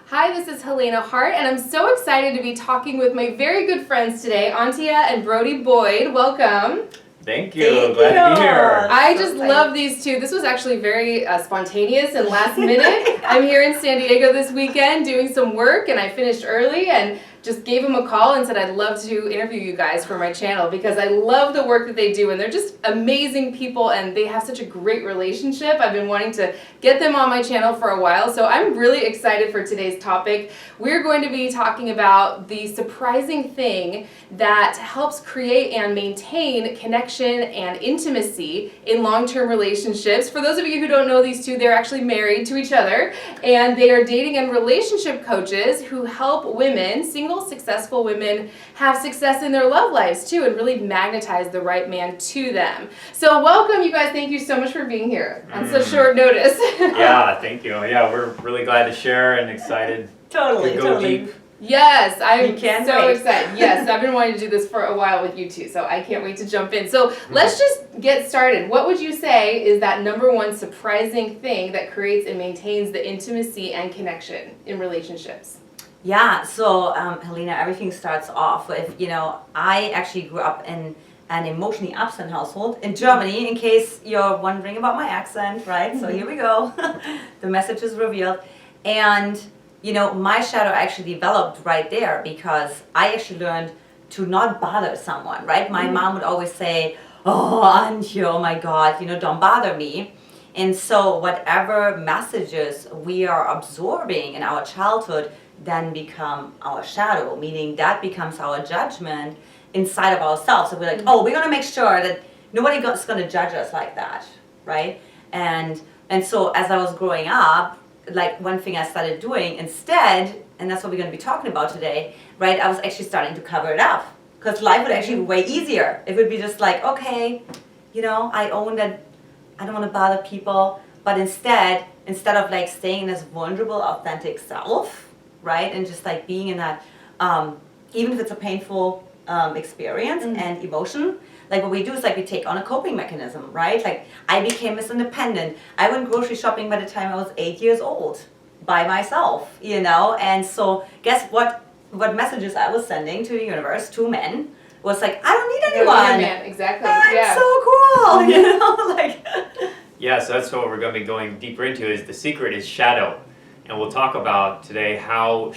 Hi, this is Helena Hart, and I'm so excited to be talking with my very good friends today, Antia and Brody Boyd. Welcome. Thank you. Glad to be here. I just love these two. This was actually very spontaneous and last minute. I'm here in San Diego this weekend doing some work, and I finished early and just gave them a call and said I'd love to interview you guys for my channel because I love the work that they do, and they're just amazing people, and they have such a great relationship. I've been wanting to get them on my channel for a while, so I'm really excited for today's topic. We're going to be talking about the surprising thing that helps create and maintain connection and intimacy in long-term relationships. For those of you who don't know these two, they're actually married to each other, and they are dating and relationship coaches who help women, single successful women, have success in their love lives too, and really magnetize the right man to them. So welcome, you guys. Thank you so much for being here on such short notice. Yeah, thank you. Yeah, we're really glad to share and excited to go deep. Yes, I'm so wait. excited. Yes, I've been wanting to do this for a while with you two, so I can't wait to jump in. So let's just get started. What would you say is that number one surprising thing that creates and maintains the intimacy and connection in relationships? Yeah, so Helena, everything starts off with, I actually grew up in an emotionally absent household in Germany, in case you're wondering about my accent, right? So here we go. The message is revealed. And, my shadow actually developed right there because I actually learned to not bother someone, right? My mom would always say, oh, Antia, oh my God, don't bother me. And so whatever messages we are absorbing in our childhood then become our shadow, meaning that becomes our judgment inside of ourselves. So we're like, oh, we're going to make sure that nobody is going to judge us like that, right? And so as I was growing up, like one thing I started doing instead, and that's what we're going to be talking about today, right? I was actually starting to cover it up because life would actually be way easier. It would be just like, okay, I own that I don't want to bother people, but instead of like staying in this vulnerable, authentic self, right? And just like being in that, even if it's a painful experience and emotion, like what we do is like we take on a coping mechanism, right? Like I became Miss Independent. I went grocery shopping by the time I was 8 years old by myself, and so guess what messages I was sending to the universe, to men, was like, I don't need anyone. Man, exactly. I'm so cool, like. Yeah, so that's what we're going to be going deeper into. Is the secret is shadow, and we'll talk about today how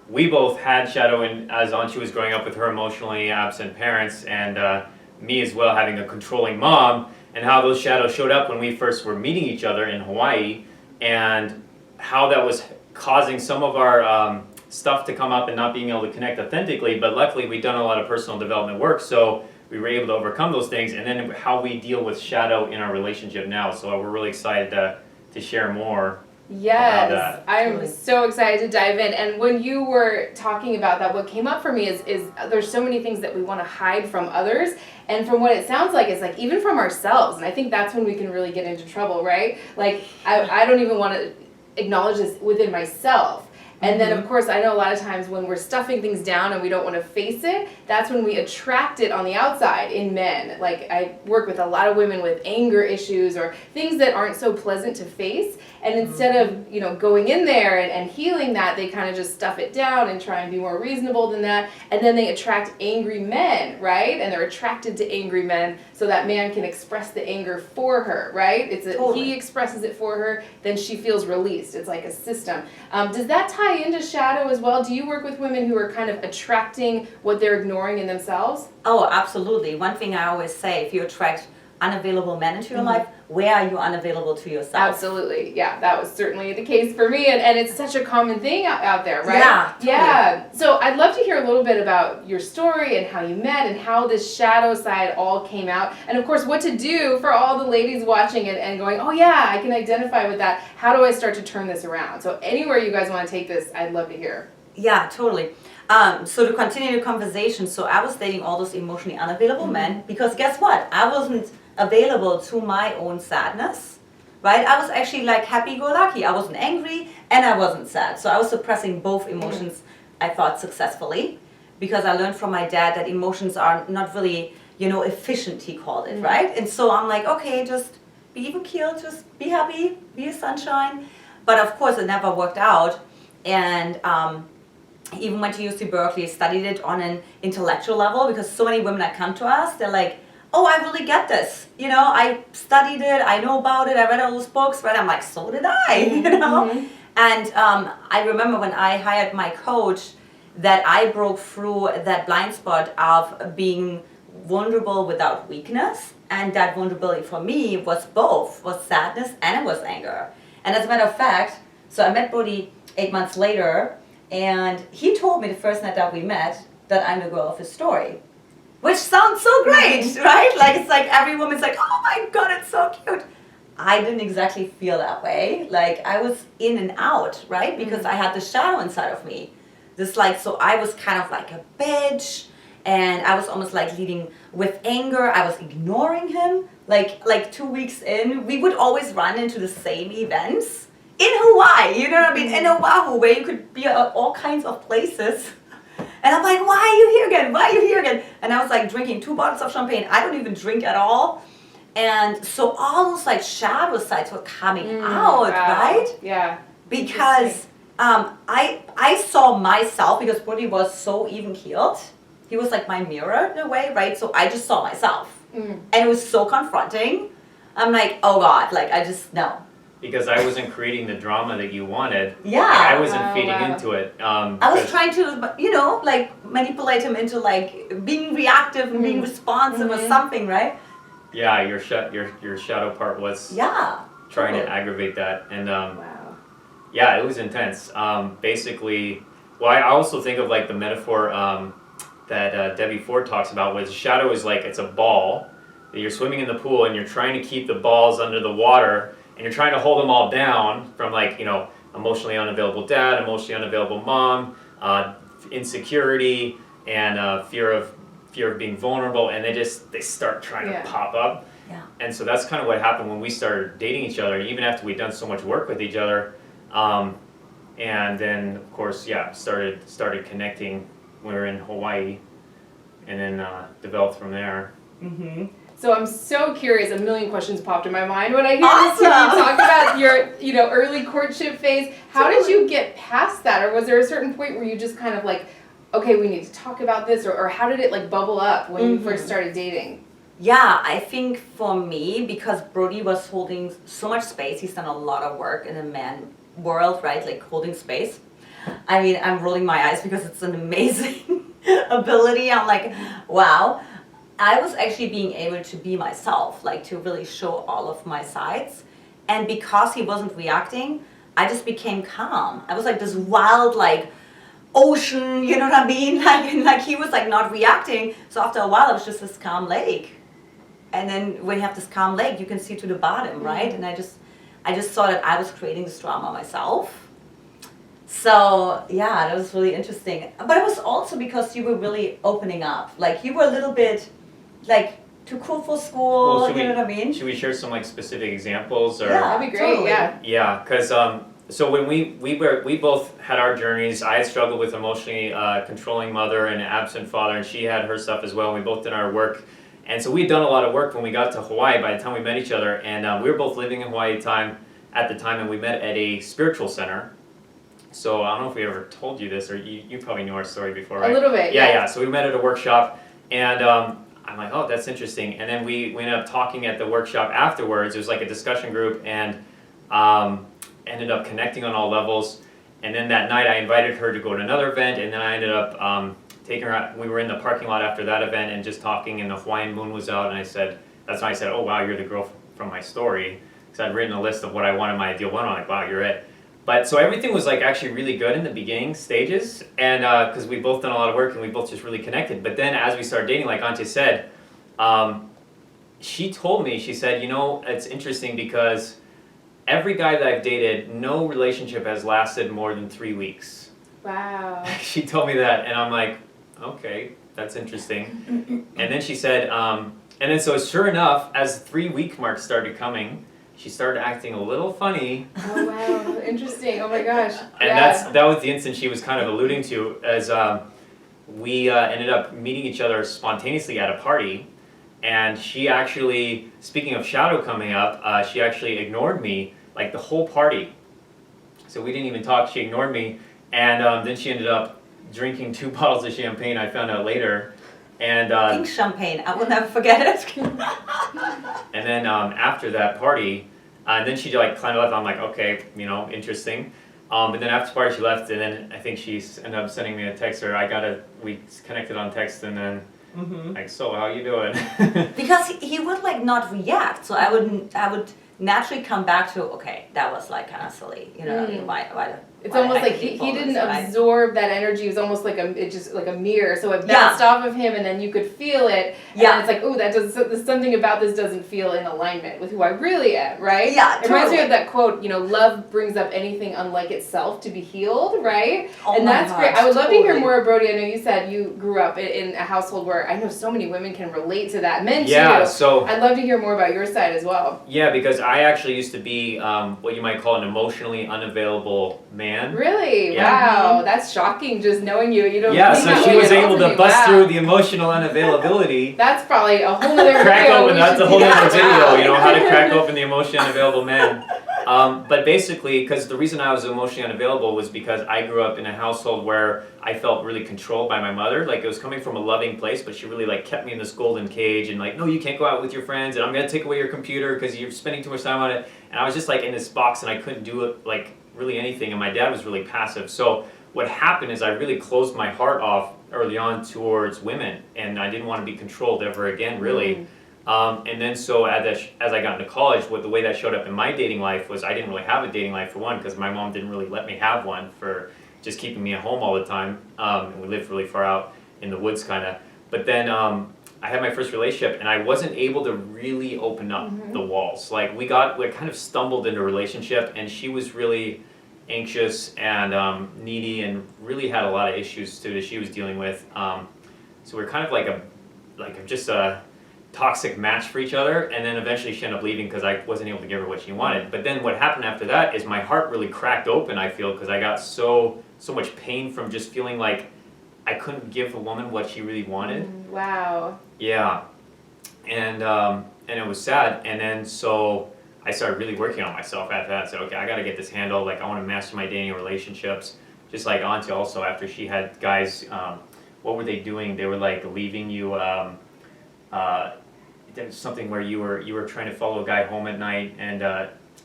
we both had shadow as Anchi was growing up with her emotionally absent parents, and me as well having a controlling mom, and how those shadows showed up when we first were meeting each other in Hawaii, and how that was causing some of our stuff to come up and not being able to connect authentically. But luckily we've done a lot of personal development work, so we were able to overcome those things, and then how we deal with shadow in our relationship now. So we're really excited to share more. Yes, I'm so excited to dive in. And when you were talking about that, what came up for me is there's so many things that we want to hide from others, and from what it sounds like, it's like even from ourselves. And I think that's when we can really get into trouble, right? Like I don't even want to acknowledge this within myself. And then, of course, I know a lot of times when we're stuffing things down and we don't want to face it, that's when we attract it on the outside in men. Like, I work with a lot of women with anger issues or things that aren't so pleasant to face. And instead of, going in there and healing that, they kind of just stuff it down and try and be more reasonable than that. And then they attract angry men, right? And they're attracted to angry men so that man can express the anger for her, right? He expresses it for her, then she feels released. It's like a system. Does that tie into shadow as well? Do you work with women who are kind of attracting what they're ignoring in themselves? Oh, absolutely. One thing I always say, if you attract unavailable men into your life, where are you unavailable to yourself? Absolutely. Yeah, that was certainly the case for me, and it's such a common thing out there, right? Yeah, totally. Yeah. So I'd love to hear a little bit about your story and how you met and how this shadow side all came out, and of course what to do for all the ladies watching and going, oh yeah, I can identify with that. How do I start to turn this around? So anywhere you guys want to take this, I'd love to hear. Yeah, totally. So to continue the conversation, so I was dating all those emotionally unavailable men because guess what? I wasn't available to my own sadness, right? I was actually like happy-go-lucky. I wasn't angry and I wasn't sad. So I was suppressing both emotions, I thought, successfully, because I learned from my dad that emotions are not really, efficient, he called it, right? And so I'm like, okay, just be even keeled, just be happy, be a sunshine. But of course it never worked out. and even went to UC Berkeley, studied it on an intellectual level, because so many women that come to us, they're like, oh, I really get this. You know, I studied it, I know about it, I read all those books, right? I'm like, so did I, you know? Mm-hmm. And I remember when I hired my coach that I broke through that blind spot of being vulnerable without weakness. And that vulnerability for me was both, was sadness and it was anger. And as a matter of fact, so I met Brody 8 months later, and he told me the first night that we met that I'm the girl of his story. Which sounds so great, right? Like, it's like every woman's like, oh my God, it's so cute. I didn't exactly feel that way. Like, I was in and out, right? Because I had the shadow inside of me. This like, so I was kind of like a bitch, and I was almost like leading with anger. I was ignoring him. Like 2 weeks in, we would always run into the same events in Hawaii, you know what I mean? In Oahu, where you could be at all kinds of places. And I'm like, why are you here again? Why are you here again? And I was like drinking 2 bottles of champagne. I don't even drink at all. And so all those like shadow sides were coming out, right? Yeah. Because I saw myself, because Brody was so even keeled. He was like my mirror in a way, right? So I just saw myself. And it was so confronting. I'm like, oh God, like I just, no. Because I wasn't creating the drama that you wanted. Yeah. Like, I wasn't feeding into it. I was trying to, you know, like manipulate him into like being reactive and being responsive or something, right? Yeah, your shadow part was trying to aggravate that. And yeah, it was intense. Basically, well, I also think of like the metaphor that Debbie Ford talks about, was shadow is like, it's a ball that you're swimming in the pool and you're trying to keep the balls under the water, and you're trying to hold them all down from like, you know, emotionally unavailable dad, emotionally unavailable mom, insecurity, and fear of being vulnerable, and they start trying to pop up. Yeah. And so that's kind of what happened when we started dating each other, even after we'd done so much work with each other. And then of course, started connecting when we were in Hawaii, and then developed from there. Mm-hmm. So I'm so curious. A million questions popped in my mind when I hear this. You talk about your, early courtship phase. How did you get past that, or was there a certain point where you just kind of like, okay, we need to talk about this, or how did it like bubble up when you first started dating? Yeah, I think for me, because Brody was holding so much space, he's done a lot of work in the man world, right? Like holding space. I mean, I'm rolling my eyes because it's an amazing ability. I'm like, wow. I was actually being able to be myself, like to really show all of my sides. And because he wasn't reacting, I just became calm. I was like this wild, like, ocean, you know what I mean? Like he was like not reacting. So after a while, it was just this calm lake. And then when you have this calm lake, you can see to the bottom, right? And I just saw that I was creating this drama myself. So yeah, that was really interesting. But it was also because you were really opening up. Like you were a little bit like too cool for school, Well, you know what I mean? Should we share some like specific examples? Or? Yeah, That'd be great, totally. Yeah, because so when we both had our journeys. I had struggled with emotionally controlling mother and an absent father, and she had her stuff as well. We both did our work, and so we had done a lot of work when we got to Hawaii. By the time we met each other, and we were both living in Hawaii at the time, and we met at a spiritual center. So I don't know if we ever told you this, or you probably knew our story before, right? A little bit. Yeah. So we met at a workshop, and I'm like, oh, that's interesting. And then we ended up talking at the workshop afterwards. It was like a discussion group, and ended up connecting on all levels. And then that night I invited her to go to another event, and then I ended up taking her out. We were in the parking lot after that event and just talking, and the Hawaiian moon was out, and that's when I said, oh wow, you're the girl from my story. Because I'd written a list of what I wanted my ideal one. I'm like, wow, you're it. But so everything was like actually really good in the beginning stages, and because we both done a lot of work and we both just really connected. But then as we started dating, like Antia said, she told me, she said, it's interesting because every guy that I've dated, no relationship has lasted more than 3 weeks. Wow. She told me that, and I'm like, okay, that's interesting. And then she said, and then so sure enough, as the 3-week mark started coming, she started acting a little funny. Oh wow, interesting. Oh my gosh. And that was the instant she was kind of alluding to, as we ended up meeting each other spontaneously at a party, and she actually, speaking of shadow coming up, she actually ignored me like the whole party. So we didn't even talk. She ignored me, And then she ended up drinking 2 bottles of champagne, I found out later. And Pink champagne, I will never forget it. and then after that party, and then she like kind of left. I'm like, okay, interesting. But then after the party, she left, and then I think she ended up sending me a text, or we connected on text, and then like, so how you doing? Because he would like not react, so I would naturally come back to, okay, that was like kind of silly, why it's almost like he didn't absorb that energy. It was almost like a mirror. So it bounced off of him, and then you could feel it. And it's like, oh, there's something about this doesn't feel in alignment with who I really am, right? Yeah, It reminds me of that quote, love brings up anything unlike itself to be healed, right? And that's great. I would love to hear more, Brody. I know you said you grew up in a household where I know so many women can relate to that. Men too. So I'd love to hear more about your side as well. Yeah, because I actually used to be what you might call an emotionally unavailable man. Really? Yeah. Wow, that's shocking. Just knowing you don't. Yeah, think so that she way was at all able to to me. bust Wow. through the emotional unavailability. That's probably a whole other Crack video. open. We That's should a whole do other that. video. How to crack open the emotionally unavailable man. But basically, because the reason I was emotionally unavailable was because I grew up in a household where I felt really controlled by my mother. Like, it was coming from a loving place, but she really like kept me in this golden cage and like, no, you can't go out with your friends, and I'm gonna take away your computer because you're spending too much time on it. And I was just like in this box, and I couldn't do it like really anything. And my dad was really passive. So what happened is I really closed my heart off early on towards women, and I didn't want to be controlled ever again, really. And then so as I got into college, the way that showed up in my dating life was I didn't really have a dating life, for one, because my mom didn't really let me have one for just keeping me at home all the time. And we lived really far out in the woods, kind of. But then I had my first relationship, and I wasn't able to really open up the walls. Like, we kind of stumbled into a relationship, and she was really anxious and needy, and really had a lot of issues too that she was dealing with. So we're kind of like just a toxic match for each other, and then eventually she ended up leaving because I wasn't able to give her what she wanted. But then what happened after that is my heart really cracked open, I feel, because I got so much pain from just feeling like I couldn't give a woman what she really wanted. Wow. Yeah. And it was sad. And then so I started really working on myself after that. I said, okay, I got to get this handled. Like, I want to master my dating relationships. Just like Antia also, after she had guys, what were they doing? They were like leaving you, something where you were trying to follow a guy home at night, and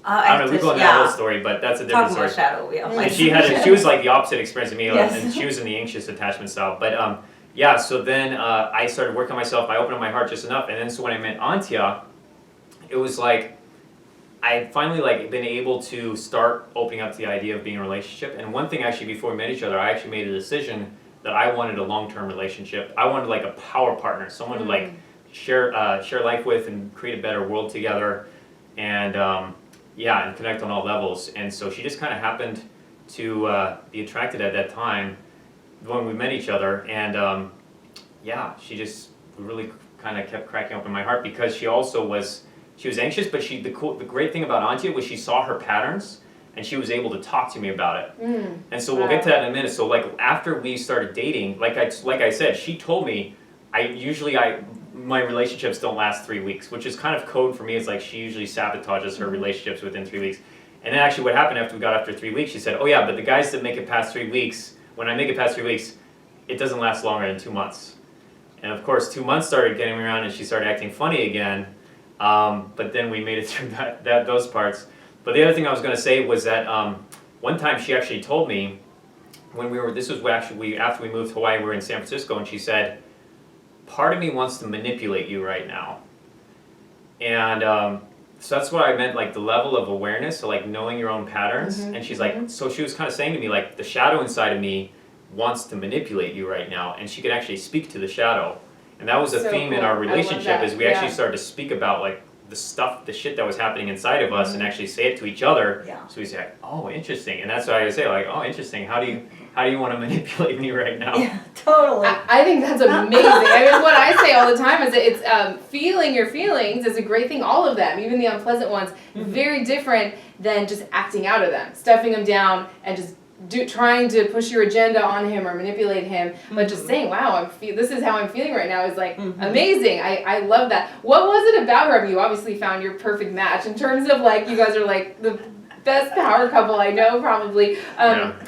I don't know, we go into that whole story, but that's a different story. Shadow, yeah. And she was like the opposite experience of me, Yes. and she was in the anxious attachment style. But yeah, so then I started working on myself. I opened up my heart just enough, and then so when I met Antia, it was like I had finally like been able to start opening up to the idea of being in a relationship. And one thing actually, before we met each other, I actually made a decision that I wanted a long-term relationship. I wanted like a power partner, someone to like share life with and create a better world together, and and connect on all levels. And so she just kind of happened to be attracted at that time when we met each other, and she just really kind of kept cracking open my heart, because she was anxious, but the great thing about Antia was she saw her patterns, and she was able to talk to me about it. And so we'll get to that in a minute. So like after we started dating, like I said, she told me my relationships don't last 3 weeks, which is kind of code for me. It's like she usually sabotages her relationships within 3 weeks. And then actually what happened after 3 weeks, she said, oh yeah, but the guys that make it past 3 weeks, when I make it past 3 weeks, it doesn't last longer than 2 months. And of course 2 months started getting around, and she started acting funny again. But then we made it through those parts. But the other thing I was going to say was that one time she actually told me, after we moved to Hawaii, we were in San Francisco, and she said, part of me wants to manipulate you right now. And so that's what I meant, like the level of awareness, so like knowing your own patterns. And she's like, so she was kind of saying to me, like, the shadow inside of me wants to manipulate you right now. And she could actually speak to the shadow. And that was a theme in our relationship, is we actually started to speak about like the shit that was happening inside of us, and actually say it to each other. Yeah. So we say, oh, interesting. And that's why I say, like, oh, interesting. How do you want to manipulate me right now? Yeah, totally. I think that's amazing. I mean, what I say all the time is that it's feeling your feelings is a great thing. All of them, even the unpleasant ones, very different than just acting out of them, stuffing them down, and just trying to push your agenda on him or manipulate him. But just saying, wow, this is how I'm feeling right now is like amazing. I love that. What was it about her? I mean, you obviously found your perfect match in terms of like you guys are like the best power couple I know, probably.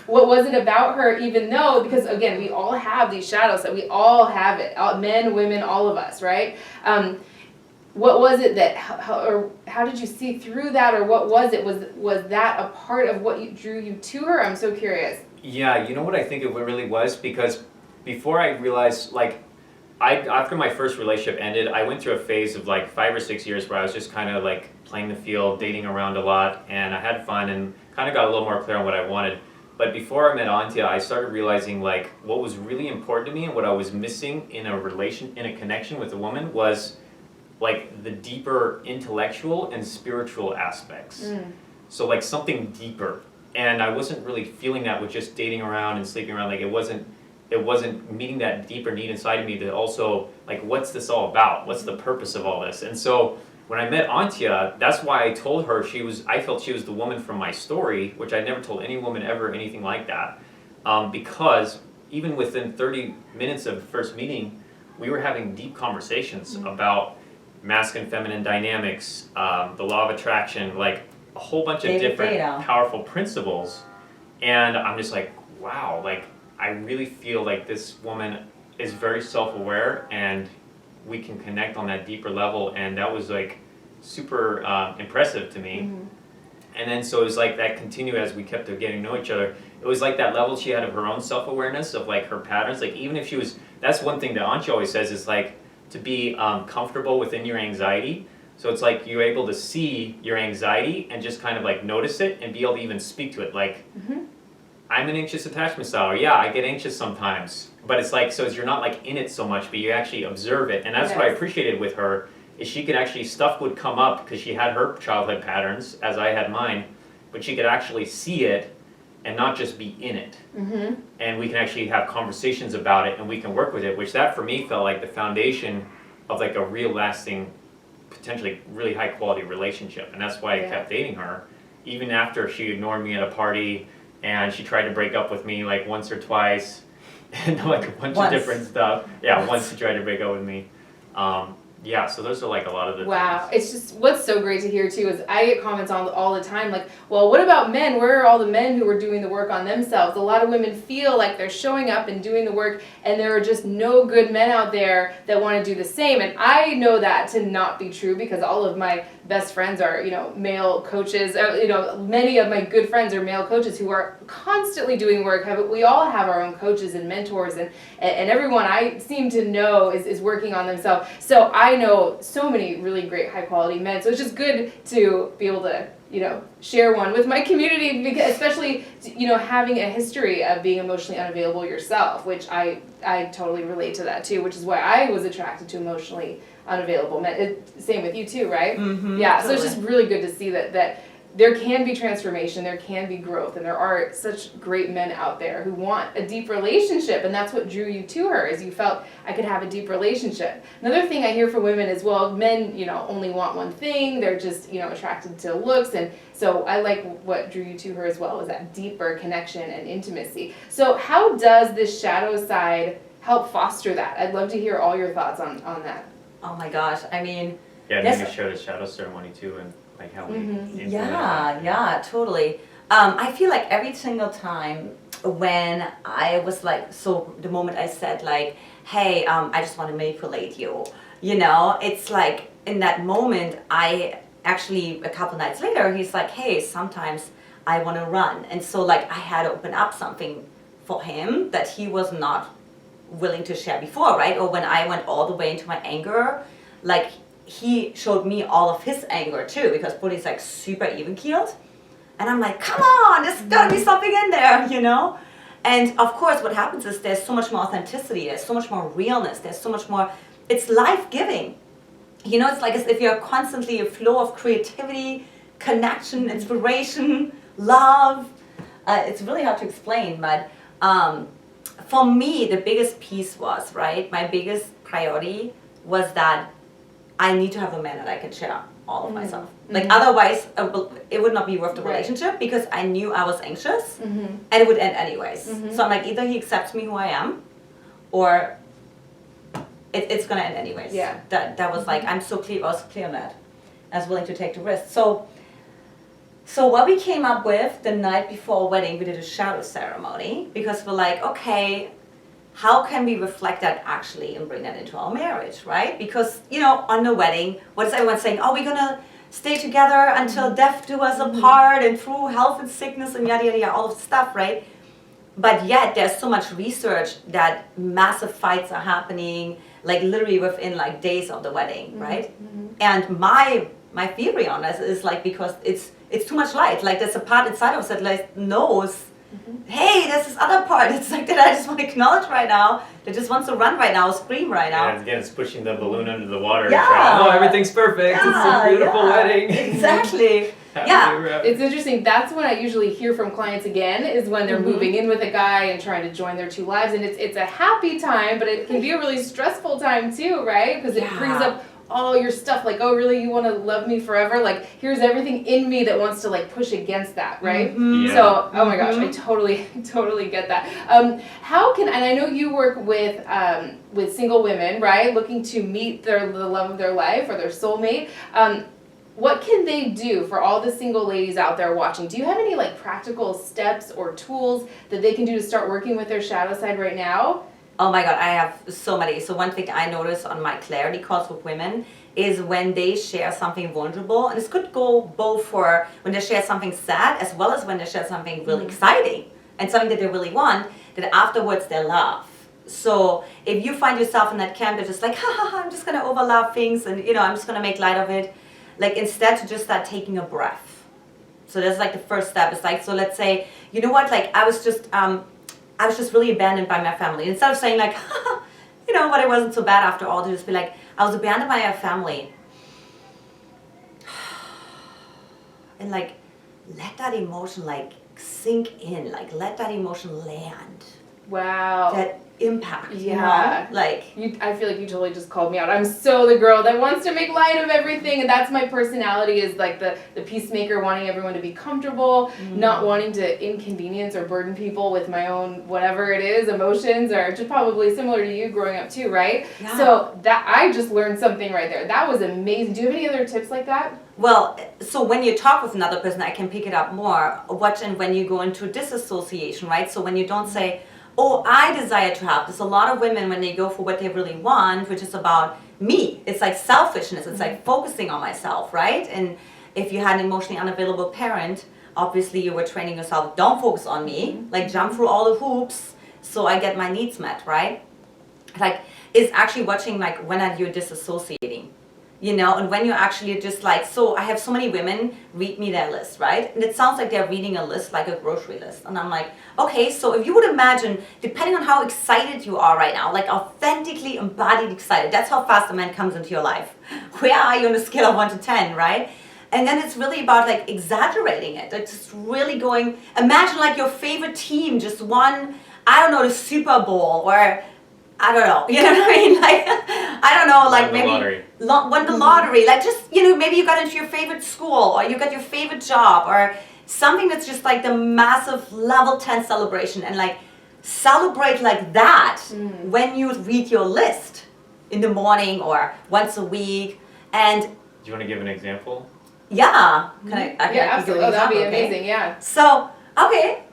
What was it about her, even though, because again, we all have these shadows, that we all have it, men, women, all of us, right? What was it that, how did you see through that, or what was it? Was that a part of what drew you to her? I'm so curious. Yeah, you know what I think it really was? Because before I realized, like, after my first relationship ended, I went through a phase of like 5 or 6 years where I was just kind of like playing the field, dating around a lot, and I had fun and kind of got a little more clear on what I wanted. But before I met Antia, I started realizing like what was really important to me and what I was missing in a connection with a woman was like the deeper intellectual and spiritual aspects. So like something deeper. And I wasn't really feeling that with just dating around and sleeping around. Like it wasn't meeting that deeper need inside of me to also, like, what's this all about? What's the purpose of all this? And so when I met Antia, that's why I told her I felt she was the woman from my story, which I never told any woman ever anything like that. Because even within 30 minutes of the first meeting, we were having deep conversations about masculine, feminine dynamics, the law of attraction, like a whole bunch of different powerful principles. And I'm just like, wow, like, I really feel like this woman is very self-aware and we can connect on that deeper level, and that was like super impressive to me. And then so it was like that continued as we kept getting to know each other. It was like that level she had of her own self-awareness of like her patterns. Like even if that's one thing that Antia always says is like to be comfortable within your anxiety. So it's like you're able to see your anxiety and just kind of like notice it and be able to even speak to it. Like, I'm an anxious attachment style, or yeah, I get anxious sometimes. But it's like, so you're not like in it so much, but you actually observe it. And that's what I appreciated with her, is she could actually, stuff would come up because she had her childhood patterns, as I had mine, but she could actually see it and not just be in it. And we can actually have conversations about it and we can work with it, which that for me felt like the foundation of like a real lasting, potentially really high quality relationship. And that's why I kept dating her, even after she ignored me at a party and she tried to break up with me like once or twice and like a bunch of different stuff. Yeah, once she tried to break up with me. Yeah, so those are like a lot of the things. It's just, what's so great to hear too is I get comments all the time like, well, what about men? Where are all the men who are doing the work on themselves? A lot of women feel like they're showing up and doing the work, and there are just no good men out there that want to do the same. And I know that to not be true because all of my best friends are, male coaches. Many of my good friends are male coaches who are constantly doing work. We all have our own coaches and mentors, and everyone I seem to know is working on themselves. So I know so many really great high quality men. So it's just good to be able to, share one with my community, because especially, having a history of being emotionally unavailable yourself, which I totally relate to that too, which is why I was attracted to emotionally unavailable men. Same with you too, right? Yeah, totally. So it's just really good to see that there can be transformation, there can be growth, and there are such great men out there who want a deep relationship, and that's what drew you to her, is you felt I could have a deep relationship. Another thing I hear from women is, well, men, only want one thing, they're just, attracted to looks, and so I like what drew you to her as well, was that deeper connection and intimacy. So how does this shadow side help foster that? I'd love to hear all your thoughts on that. Oh my gosh, I mean... Yeah, and maybe show the shadow ceremony too, and like how we Yeah, totally. I feel like every single time when I was like, so the moment I said like, hey, I just want to manipulate you, it's like in that moment, I actually, a couple nights later, he's like, hey, sometimes I want to run. And so like I had to open up something for him that he was not willing to share before, right? Or when I went all the way into my anger, like he showed me all of his anger too, because Brody's like super even keeled. And I'm like, come on, there's gotta be something in there, And of course what happens is there's so much more authenticity, there's so much more realness, there's so much more, it's life-giving. It's like as if you're constantly a flow of creativity, connection, inspiration, love. It's really hard to explain, but for me, the biggest piece was, right, my biggest priority was that I need to have a man that I can share all of myself. Like otherwise, it would not be worth the relationship, because I knew I was anxious and it would end anyways. So I'm like, either he accepts me who I am, or it's gonna end anyways. Yeah. That was like, I was clear on that. I was willing to take the risk. So So what we came up with the night before wedding, we did a shadow ceremony because we're like, okay, how can we reflect that actually and bring that into our marriage, right? Because, on the wedding, what is everyone saying? Oh, we're going to stay together until death do us apart and through health and sickness and yada, yada, yada, all of the stuff, right? But yet there's so much research that massive fights are happening, like literally within like days of the wedding, right? And my theory on this is like, because it's too much light. Like there's a part inside of us that like knows, hey, there's this other part. It's like that I just want to acknowledge right now. That just wants to run right now, scream right now. And again, it's pushing the balloon under the water. Yeah. Oh, everything's perfect. It's a beautiful wedding. Exactly. It's interesting. That's when I usually hear from clients again, is when they're moving in with a guy and trying to join their two lives. And it's a happy time, but it can be a really stressful time too, right? Because it brings up all your stuff, like, oh, really, you want to love me forever? Like, here's everything in me that wants to like push against that, right? So, oh my gosh, I totally get that. How can, and I know you work with single women, right? Looking to meet the love of their life or their soulmate. What can they do for all the single ladies out there watching? Do you have any like practical steps or tools that they can do to start working with their shadow side right now? Oh my God, I have so many. So one thing I notice on my clarity calls with women is when they share something vulnerable, and this could go both for when they share something sad as well as when they share something really exciting and something that they really want, that afterwards they laugh. So if you find yourself in that camp, they're just like, ha ha ha, I'm just gonna overlap things and I'm just gonna make light of it. Like instead to just start taking a breath. So that's like the first step. It's like, so let's say, you know what, like I was just really abandoned by my family. Instead of saying like, but it wasn't so bad after all, to just be like, I was abandoned by my family. And like, let that emotion like sink in, like let that emotion land. Wow. That impact, like I feel like you totally just called me out. I'm so the girl that wants to make light of everything, and that's my personality, is like the peacemaker, wanting everyone to be comfortable, not wanting to inconvenience or burden people with my own whatever it is, emotions, or just probably similar to you growing up too, right? Yeah. So that I just learned something right there. That was amazing. Do you have any other tips like that? Well, so when you talk with another person, I can pick it up more. Watching when you go into disassociation, right? So when you don't say, oh, I desire to have. There's a lot of women when they go for what they really want, which is about me. It's like selfishness. It's like focusing on myself, right? And if you had an emotionally unavailable parent, obviously you were training yourself, don't focus on me. Like jump through all the hoops so I get my needs met, right? Like it's actually watching like when are you disassociating? And when you're actually just like, so I have so many women read me their list, right? And it sounds like they're reading a list like a grocery list. And I'm like, okay, so if you would imagine, depending on how excited you are right now, like authentically embodied excited, that's how fast a man comes into your life. Where are you on a scale of 1 to 10, right? And then it's really about like exaggerating it. Like just really going, imagine like your favorite team just won, I don't know, the Super Bowl, or I don't know, you know what I mean? Like, I don't know, like maybe won the lottery. Like just, maybe you got into your favorite school, or you got your favorite job, or something that's just like the massive level 10 celebration, and like celebrate like that when you read your list in the morning or once a week. And do you want to give an example? Yeah. Can I absolutely. That'd be amazing, yeah. So, okay.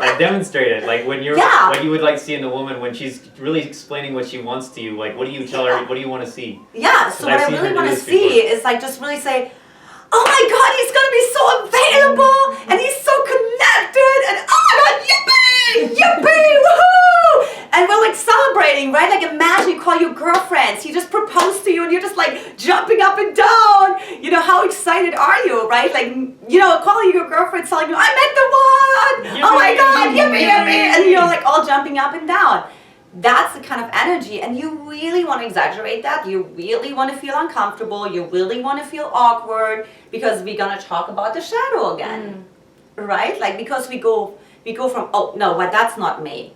Like demonstrate it, like when what you would like to see in the woman when she's really explaining what she wants to you, like what do you tell her, what do you want to see? Yeah, so what I really want to see is like just really say, oh my God, he's gonna be so available and he's so connected and oh my God, yippee, yippee, woohoo! And we're like celebrating, right? Like imagine you call your girlfriends, he just proposed to you and you're just like jumping up and down. How excited are you, right? Like, calling your girlfriend, telling you, I met the one! Yippee, oh my God, yippee, yippee! And you're like all jumping up and down. That's the kind of energy, and you really want to exaggerate that. You really want to feel uncomfortable. You really want to feel awkward, because we're gonna talk about the shadow again, right? Like because we go from, oh no, but that's not me.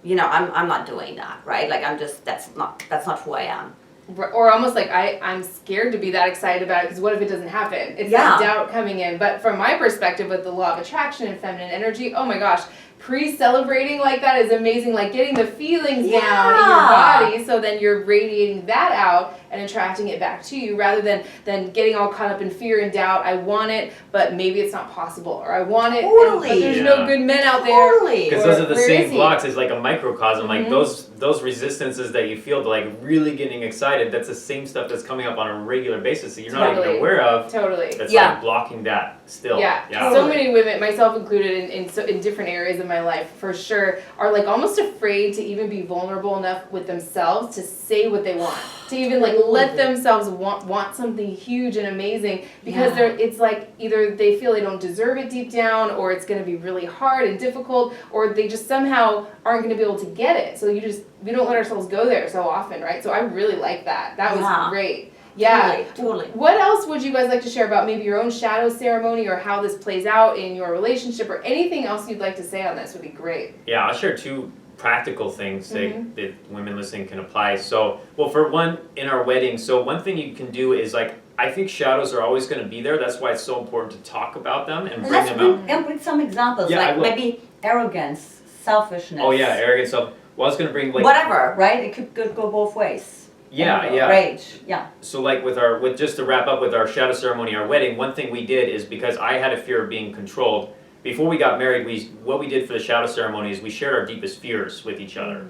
I'm not doing that, right? Like that's not who I am. Or almost like I'm scared to be that excited about it, because what if it doesn't happen? It's that doubt coming in. But from my perspective, with the law of attraction and feminine energy, oh my gosh, pre-celebrating like that is amazing. Like getting the feelings down in your body, so then you're radiating that out, and attracting it back to you, rather than getting all caught up in fear and doubt. I want it, but maybe it's not possible, or I want it, Totally. but there's no good men out there. Totally. Because those are the Where same is he? blocks as like a microcosm, like those resistances that you feel to like really getting excited, that's the same stuff that's coming up on a regular basis that you're not even aware of. Totally. That's Yeah. like blocking that still. Yeah. So many women, myself included, in different areas of my life, for sure, are like almost afraid to even be vulnerable enough with themselves to say what they want, to even like let themselves want something huge and amazing, because it's like either they feel they don't deserve it deep down, or it's going to be really hard and difficult, or they just somehow aren't going to be able to get it. So we don't let ourselves go there so often, right? So I really like that. That was great. Yeah. Totally. What else would you guys like to share about maybe your own shadow ceremony, or how this plays out in your relationship, or anything else you'd like to say on this would be great. Yeah, I'll share 2 practical things that women listening can apply. So, well, for one, in our wedding, so one thing you can do is like, I think shadows are always going to be there. That's why it's so important to talk about them and bring them out. And bring some examples, Yeah, like maybe arrogance, selfishness. Oh yeah, arrogance. So, well, I was going to bring like whatever, right? It could go both ways. Yeah. Rage, yeah. So like with just to wrap up with our shadow ceremony, our wedding, one thing we did is, because I had a fear of being controlled, before we got married, what we did for the shadow ceremony is we shared our deepest fears with each other.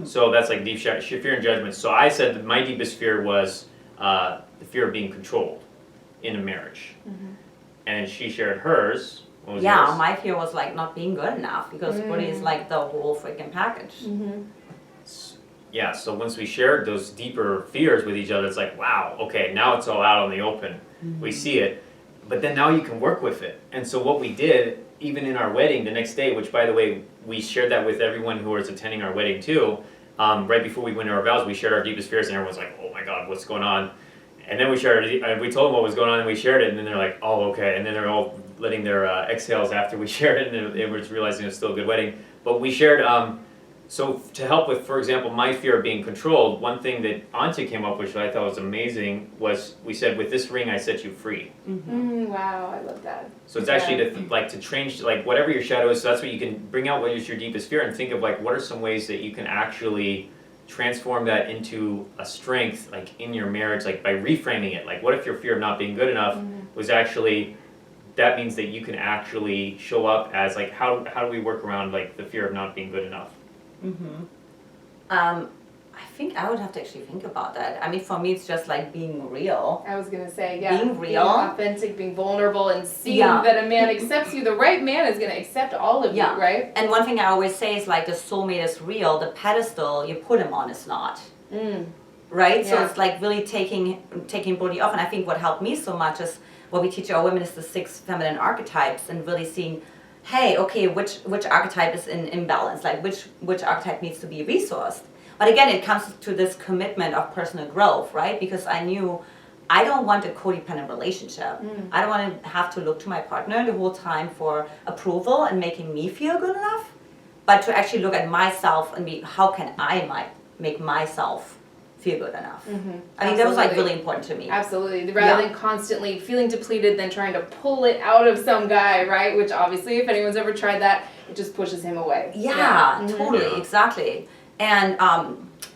So that's like deep fear and judgment. So I said that my deepest fear was the fear of being controlled in a marriage. And she shared hers. What was yours? My fear was like not being good enough, because Brody is like the whole freaking package. Yeah, so once we shared those deeper fears with each other, it's like, wow, okay, now it's all out in the open. We see it, but then now you can work with it. And so what we did, even in our wedding the next day, which by the way, we shared that with everyone who was attending our wedding too, right before we went to our vows, we shared our deepest fears, and everyone's like, oh my God, what's going on? And then we told them what was going on, and we shared it, and then they're like, oh, okay. And then they're all letting their exhales after we shared it, and they were realizing it was still a good wedding. But we shared, so to help with, for example, my fear of being controlled, one thing that Antia came up with, which I thought was amazing, was we said, with this ring I set you free. Wow, I love that. So it's actually to change, like whatever your shadow is, so that's what you can bring out what is your deepest fear, and think of like what are some ways that you can actually transform that into a strength, like in your marriage, like by reframing it. Like what if your fear of not being good enough was actually, that means that you can actually show up as like, how do we work around like the fear of not being good enough? I think I would have to actually think about that. I mean, for me, it's just like being real. I was gonna say, Being real. being authentic, being vulnerable, and seeing that a man accepts you. The right man is gonna accept all of you, right? And one thing I always say is like the soulmate is real. The pedestal you put him on is not. Right? So it's like really taking Brody off. And I think what helped me so much is what we teach our women is the 6 feminine archetypes, and really seeing, hey, okay, which archetype is in imbalance? Like which archetype needs to be resourced? But again, it comes to this commitment of personal growth, right? Because I knew I don't want a codependent relationship. I don't want to have to look to my partner the whole time for approval and making me feel good enough, but to actually look at myself and be, how can I make myself feel good enough? I think that was like really important to me. Absolutely. Rather than constantly feeling depleted, then trying to pull it out of some guy, right? Which obviously, if anyone's ever tried that, it just pushes him away. Totally, exactly. And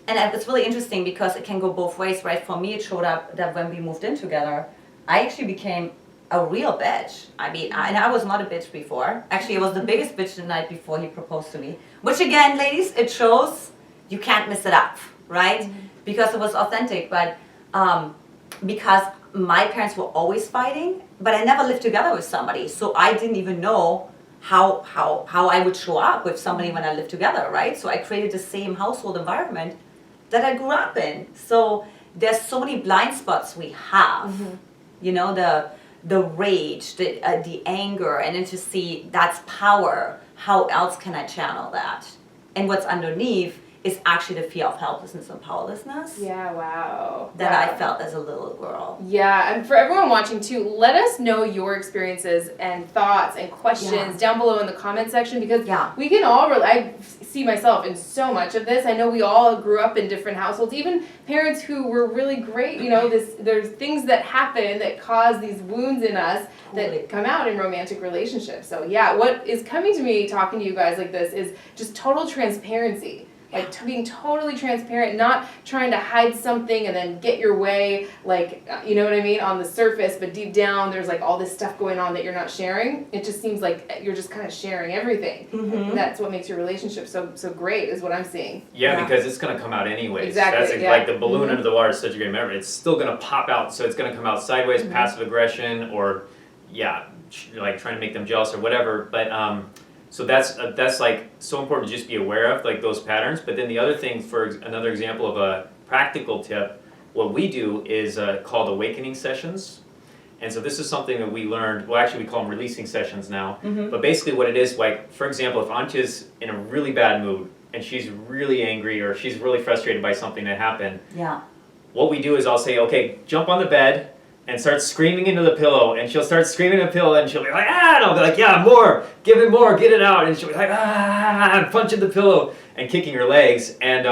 it's really interesting because it can go both ways, right? For me, it showed up that when we moved in together, I actually became a real bitch. I mean, and I was not a bitch before. Actually, I was the biggest bitch the night before he proposed to me. Which again, ladies, it shows you can't mess it up, right? Because it was authentic, but because my parents were always fighting, but I never lived together with somebody, so I didn't even know how I would show up with somebody when I lived together, right? So I created the same household environment that I grew up in. So there's so many blind spots we have, you know, the rage, the anger, and then to see that's power. How else can I channel that? And what's underneath is actually the fear of helplessness and powerlessness. Yeah, wow. That I felt as a little girl. Yeah, and for everyone watching too, let us know your experiences and thoughts and questions down below in the comment section, because we can all I see myself in so much of this. I know we all grew up in different households, even parents who were really great. You know, there's things that happen that cause these wounds in us that come out in romantic relationships. So yeah, what is coming to me talking to you guys like this is just total transparency. like being totally transparent, not trying to hide something and then get your way, like, you know what I mean, on the surface, but deep down there's like all this stuff going on that you're not sharing. It just seems like you're just kind of sharing everything. And that's what makes your relationship so great, is what I'm seeing. Yeah, because it's going to come out anyways. Exactly, That's like the balloon under the water is such a great memory. It's still going to pop out, so it's going to come out sideways, passive aggression, or like trying to make them jealous or whatever. But so that's like so important to just be aware of, like those patterns. But then the other thing, for another example of a practical tip, what we do is called awakening sessions. And so this is something that we learned, well actually we call them releasing sessions now. But basically what it is, like for example, if Antia's in a really bad mood and she's really angry or she's really frustrated by something that happened, what we do is I'll say, okay, jump on the bed and start screaming into the pillow, and she'll start screaming in the pillow, and she'll be like, ah, and I'll be like, yeah, more, give it more, get it out, and she'll be like, ah, and punching the pillow and kicking her legs, and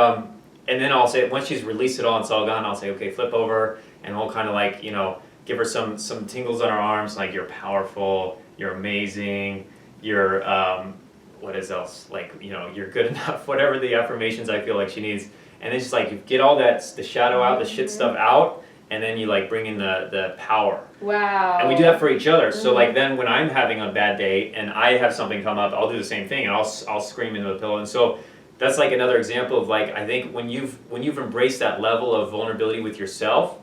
then I'll say, once she's released it all and it's all gone, I'll say, okay, flip over, and we'll kind of like, you know, give her some tingles on her arms, like you're powerful, you're amazing, you're, what is else, like, you know, you're good enough, whatever the affirmations I feel like she needs, and it's just like, you get all that, the shadow out, the shit stuff out, and then you like bring in the power. Wow. And we do that for each other. So like then when I'm having a bad day and I have something come up, I'll do the same thing and I'll scream into the pillow. And so that's like another example of like, I think when you've embraced that level of vulnerability with yourself,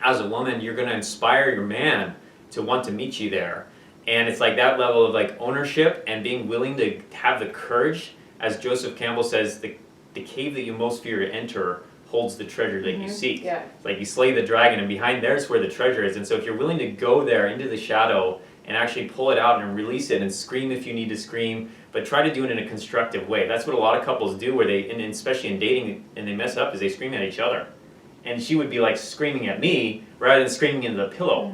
as a woman, you're gonna inspire your man to want to meet you there. And it's like that level of like ownership and being willing to have the courage, as Joseph Campbell says, the cave that you most fear to enter holds the treasure that you seek. It's like you slay the dragon and behind there's where the treasure is. And so if you're willing to go there into the shadow and actually pull it out and release it and scream if you need to scream, but try to do it in a constructive way. That's what a lot of couples do where they, and especially in dating, and they mess up, is they scream at each other. And she would be like screaming at me rather than screaming into the pillow.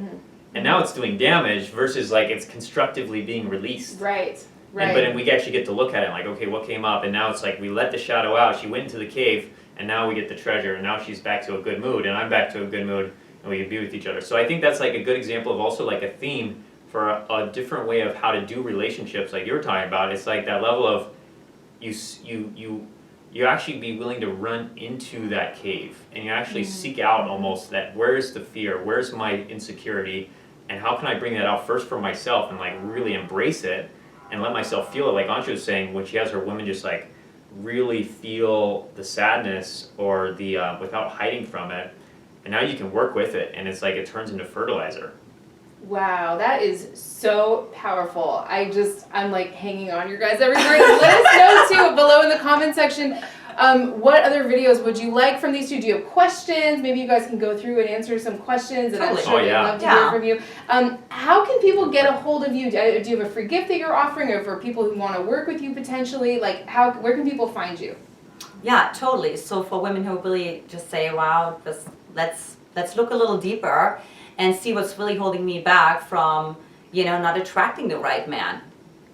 And now it's doing damage versus like it's constructively being released. Right. But we actually get to look at it like, okay, what came up? And now it's like we let the shadow out. She went into the cave, and now we get the treasure, and now she's back to a good mood, and I'm back to a good mood, and we can be with each other. So I think that's like a good example of also like a theme for a different way of how to do relationships, like you were talking about. It's like that level of you actually be willing to run into that cave, and you actually seek out almost that, where's the fear, where's my insecurity, and how can I bring that out first for myself and like really embrace it and let myself feel it. Like Antia was saying, when she has her women just like really feel the sadness or the without hiding from it, and now you can work with it, and it's like it turns into fertilizer. Wow, that is so powerful. I'm like hanging on your guys' every word. Let us know too below in the comment section. What other videos would you like from these two? Do you have questions? Maybe you guys can go through and answer some questions, and I'm sure they'd love to hear from you. How can people get a hold of you? Do you have a free gift that you're offering, or for people who want to work with you potentially? Like, where can people find you? Yeah, totally. So for women who really just say, wow, let's look a little deeper and see what's really holding me back from, you know, not attracting the right man.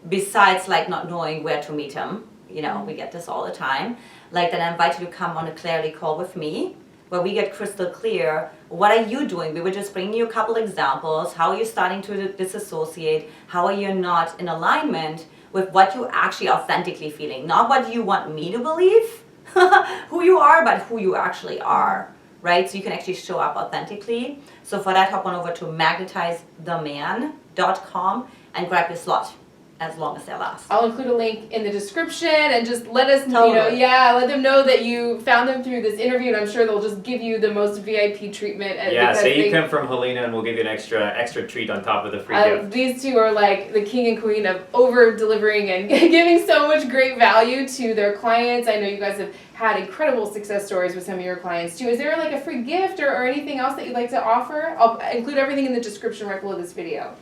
Besides like not knowing where to meet him. You know, we get this all the time. Like, then I invite you to come on a clarity call with me, where we get crystal clear. What are you doing? We were just bringing you a couple examples. How are you starting to disassociate? How are you not in alignment with what you actually authentically feeling? Not what you want me to believe, who you are, but who you actually are, right? So you can actually show up authentically. So for that, hop on over to magnetizetheman.com and grab your slot, as long as they last. I'll include a link in the description, and just let us know, let them know that you found them through this interview, and I'm sure they'll just give you the most VIP treatment. Say you come from Helena, and we'll give you an extra treat on top of the free gift. These two are like the king and queen of over-delivering and giving so much great value to their clients. I know you guys have had incredible success stories with some of your clients too. Is there like a free gift or anything else that you'd like to offer? I'll include everything in the description right below this video.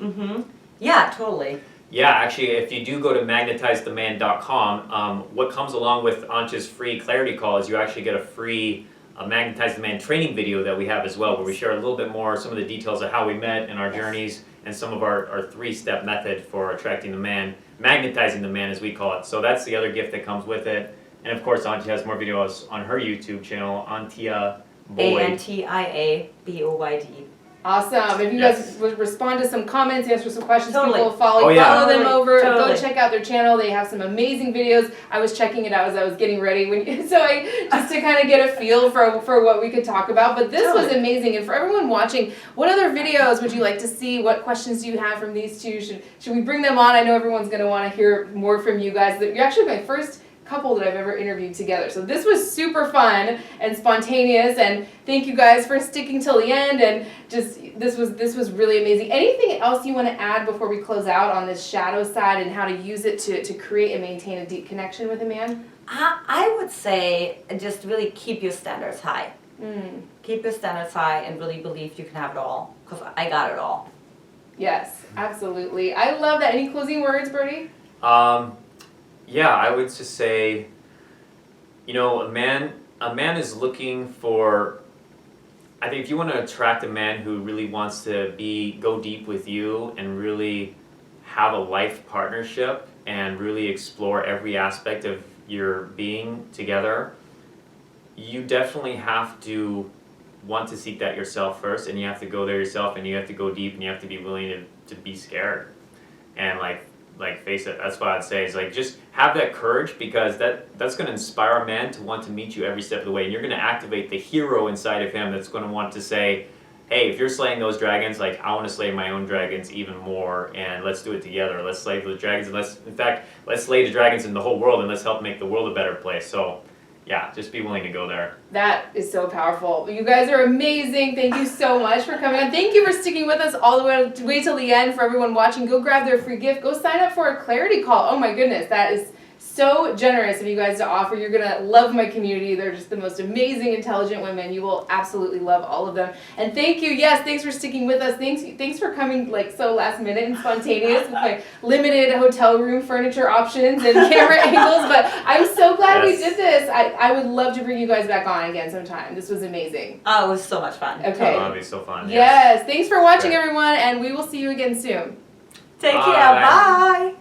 Yeah, totally. Yeah, actually, if you do go to magnetizetheman.com, what comes along with Antia's free clarity call is you actually get a free Magnetize the Man training video that we have as well, where we share a little bit more, some of the details of how we met and our journeys, and some of our 3-step method for attracting the man, magnetizing the man as we call it. So that's the other gift that comes with it. And of course, Antia has more videos on her YouTube channel, Antia Boyd. ANTIA BOYD. Awesome. If you guys would respond to some comments, answer some questions, people follow them over. Go check out their channel. They have some amazing videos. I was checking it out as I was getting ready just to kind of get a feel for what we could talk about. But this was amazing. And for everyone watching, what other videos would you like to see? What questions do you have from these two? Should we bring them on? I know everyone's going to want to hear more from you guys. You're actually my first couple that I've ever interviewed together. So this was super fun and spontaneous, and thank you guys for sticking till the end, and just this was really amazing. Anything else you want to add before we close out on this shadow side and how to use it to create and maintain a deep connection with a man? I would say just really keep your standards high. Keep your standards high and really believe you can have it all, because I got it all. Yes, absolutely. I love that. Any closing words, Brody? Yeah, I would just say, a man is looking for, I think if you want to attract a man who really wants to go deep with you and really have a life partnership and really explore every aspect of your being together, you definitely have to want to seek that yourself first, and you have to go there yourself, and you have to go deep, and you have to be willing to be scared and like face it. That's what I'd say is just have that courage, because that's going to inspire a man to want to meet you every step of the way, and you're going to activate the hero inside of him that's going to want to say, hey, if you're slaying those dragons, I want to slay my own dragons even more, and let's do it together. Let's slay those dragons, and let's slay the dragons in the whole world, and let's help make the world a better place. So yeah, just be willing to go there. That is so powerful. You guys are amazing. Thank you so much for coming on. Thank you for sticking with us all the way till the end. For everyone watching, go grab their free gift. Go sign up for a clarity call. Oh my goodness, that is so generous of you guys to offer. You're going to love my community. They're just the most amazing, intelligent women. You will absolutely love all of them. And thank you. Yes, thanks for sticking with us. Thanks for coming so last minute and spontaneous with my limited hotel room furniture options and camera angles. But I'm so glad we did this. I would love to bring you guys back on again sometime. This was amazing. Oh, it was so much fun. Okay. Oh, that'd be so fun. Yes. Thanks for watching, everyone, and we will see you again soon. Take care. Bye.